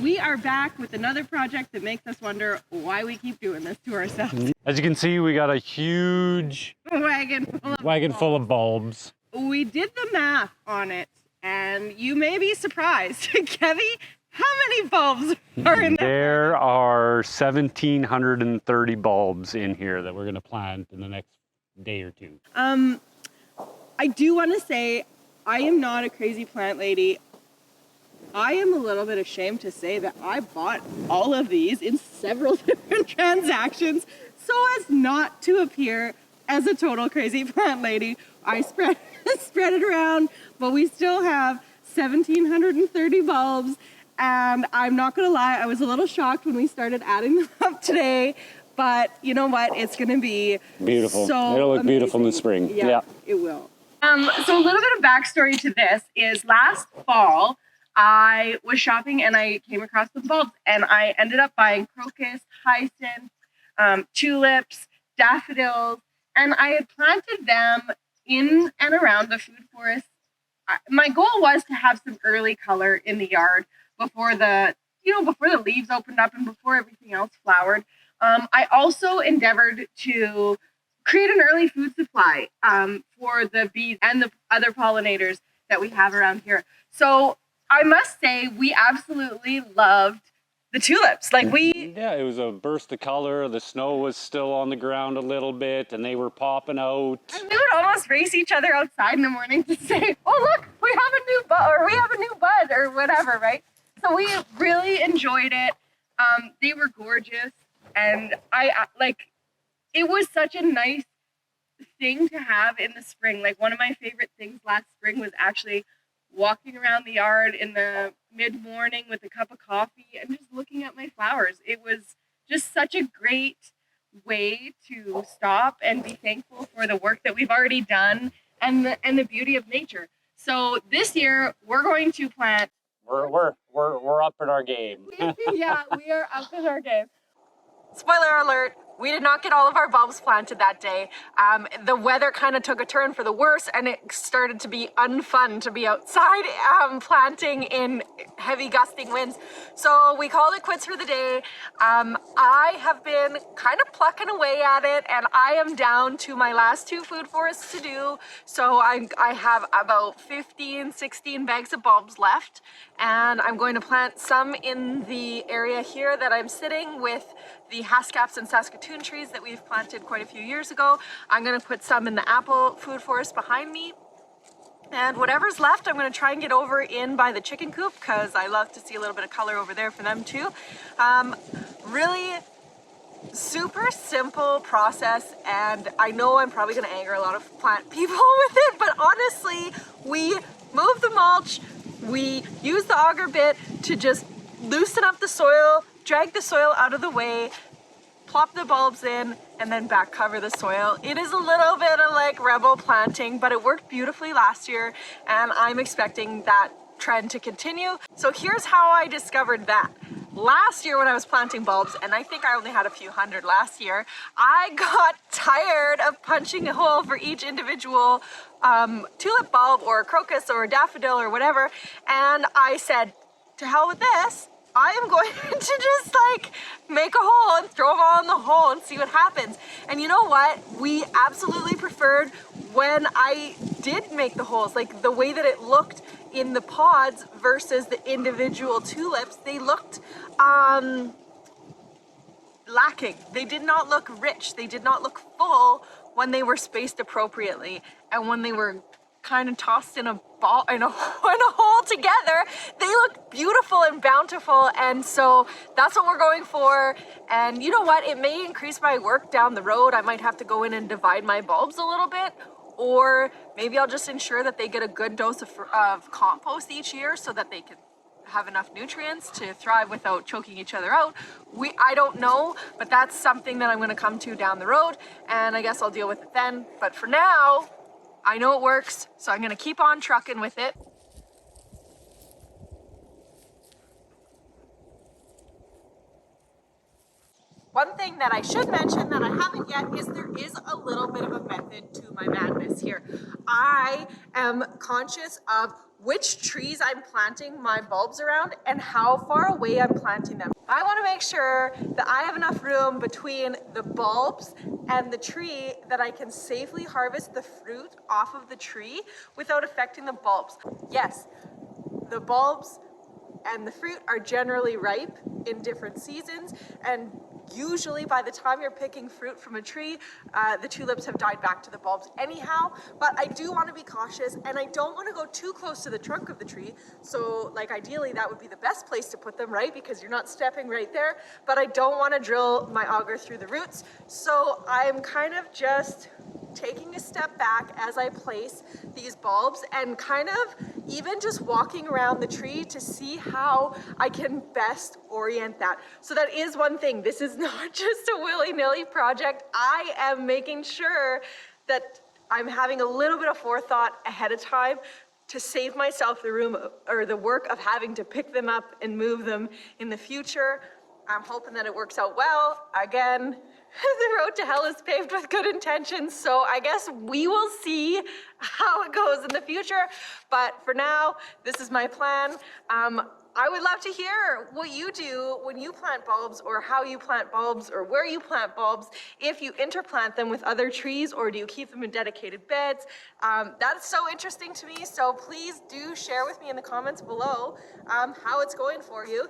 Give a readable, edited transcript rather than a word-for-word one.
We are back with another project that makes us wonder why we keep doing this to ourselves. As you can see, we got a huge wagon full of bulbs. We did the math on it, and you may be surprised. Kevy, how many bulbs are in there? There are 1,730 bulbs in here that we're going to plant in the next day or two. I do want to say I am not a crazy plant lady. I am a little bit ashamed to say that I bought all of these in several different transactions so as not to appear as a total crazy plant lady. I spread it around, but we still have 1,730 bulbs. And I'm not gonna lie, I was a little shocked when we started adding them up today, but you know what? It's gonna be beautiful. So it'll look amazing. beautiful in the spring. Yeah, it will. So a little bit of backstory to this is last fall, I was shopping and I came across the bulbs and I ended up buying crocus, hyacinth, tulips, daffodils, and I had planted them in and around the food forest. My goal was to have some early color in the yard before the leaves opened up and before everything else flowered. I also endeavored to create an early food supply for the bees and the other pollinators that we have around here. So I must say we absolutely loved the tulips. Yeah, it was a burst of color. The snow was still on the ground a little bit and they were popping out. And we would almost race each other outside in the morning to say, oh look, we have a new bud, or we have a new bud, or whatever, right? So we really enjoyed it. They were gorgeous, and it was such a nice thing to have in the spring. Like, one of my favorite things last spring was actually walking around the yard in the mid-morning with a cup of coffee and just looking at my flowers. It was just such a great way to stop and be thankful for the work that we've already done and the beauty of nature. So this year we're going to plant. We're up in our game. Yeah, we are up in our game. Spoiler alert, we did not get all of our bulbs planted that day. The weather kind of took a turn for the worse and it started to be unfun to be outside planting in heavy gusting winds. So we called it quits for the day. I have been kind of plucking away at it and I am down to my last 2 food forests to do. So I have about 15, 16 bags of bulbs left and I'm going to plant some in the area here that I'm sitting with the Haskaps and Saskatoon trees that we've planted quite a few years ago. I'm going to put some in the apple food forest behind me. And whatever's left, I'm going to try and get over in by the chicken coop because I love to see a little bit of color over there for them too. Really super simple process, and I know I'm probably going to anger a lot of plant people with it, but honestly, we move the mulch, we use the auger bit to just loosen up the soil, drag the soil out of the way, plop the bulbs in, and then back cover the soil. It is a little bit of like rebel planting, but it worked beautifully last year, and I'm expecting that trend to continue. So here's how I discovered that. Last year when I was planting bulbs, and I think I only had a few hundred last year, I got tired of punching a hole for each individual tulip bulb or crocus or daffodil or whatever, and I said, to hell with this, I am going to just like make a hole and throw them all in the hole and see what happens. And you know what? We absolutely preferred when I did make the holes, like the way that it looked in the pods versus the individual tulips. They looked lacking. They did not look rich. They did not look full when they were spaced appropriately. And when they were kind of tossed in a ball in a hole together, they look beautiful and bountiful, and so that's what we're going for. And you know what, it may increase my work down the road. I might have to go in and divide my bulbs a little bit, or maybe I'll just ensure that they get a good dose of compost each year so that they can have enough nutrients to thrive without choking each other out. I don't know, but that's something that I'm going to come to down the road, and I guess I'll deal with it then. But for now, I know it works, so I'm going to keep on trucking with it. One thing that I should mention that I haven't yet is there is a little bit of a method to my madness here. I am conscious of which trees I'm planting my bulbs around and how far away I'm planting them. I want to make sure that I have enough room between the bulbs and the tree that I can safely harvest the fruit off of the tree without affecting the bulbs. Yes, the bulbs and the fruit are generally ripe in different seasons, and usually by the time you're picking fruit from a tree, the tulips have died back to the bulbs anyhow. But I do want to be cautious, and I don't want to go too close to the trunk of the tree. So like ideally that would be the best place to put them, right? Because you're not stepping right there, but I don't want to drill my auger through the roots. So I'm kind of just taking a step back as I place these bulbs and kind of even just walking around the tree to see how I can best orient that. So that is one thing. This is not just a willy-nilly project. I am making sure that I'm having a little bit of forethought ahead of time to save myself the room or the work of having to pick them up and move them in the future. I'm hoping that it works out well. Again, the road to hell is paved with good intentions, so I guess we will see how it goes in the future. But for now, this is my plan. I would love to hear what you do when you plant bulbs, or how you plant bulbs, or where you plant bulbs, if you interplant them with other trees, or do you keep them in dedicated beds. That's so interesting to me, so please do share with me in the comments below how it's going for you.